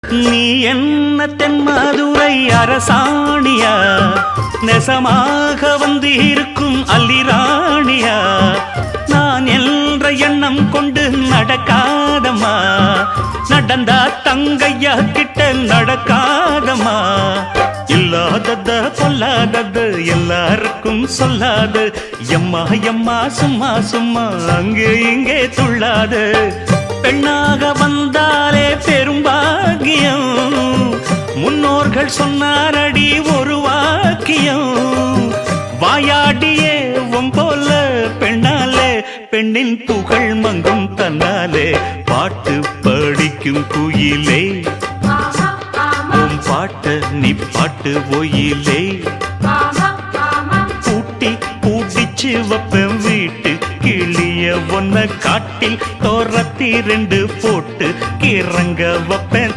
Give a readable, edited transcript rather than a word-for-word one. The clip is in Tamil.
நீ என்ன தென்மதுரை அரசாணியா, நெசமாக வந்து இருக்கும் அல்லிராணியா, நான் என்ற எண்ணம் கொண்டு நடக்காதம்மா, நடந்தா தங்கையா கிட்ட நடக்காதம்மா, இல்லாதத பொல்லாதது எல்லாருக்கும் சொல்லாது, எம்மா எம்மா சும்மா சும்மா அங்கே இங்கே துள்ளாது, பெண்ணாக வந்தாலே பெரும்பாகியம், முன்னோர்கள் சொன்னாரடி ஒரு வாக்கியம், வாயாடியே போல பெண்ணாலே பெண்ணின் புகழ் மங்கும் தன்னாலே, பாட்டு படிக்கும் குயிலே உன் பாட்ட நீ பாட்டு ஒயிலே, பூட்டி பூட்டிச்சு வப்பேன் வீட்டு கிளிய ஒன்ன காட்டில் தோரத்தி 2 போட்டு கிறங்க வப்பேன்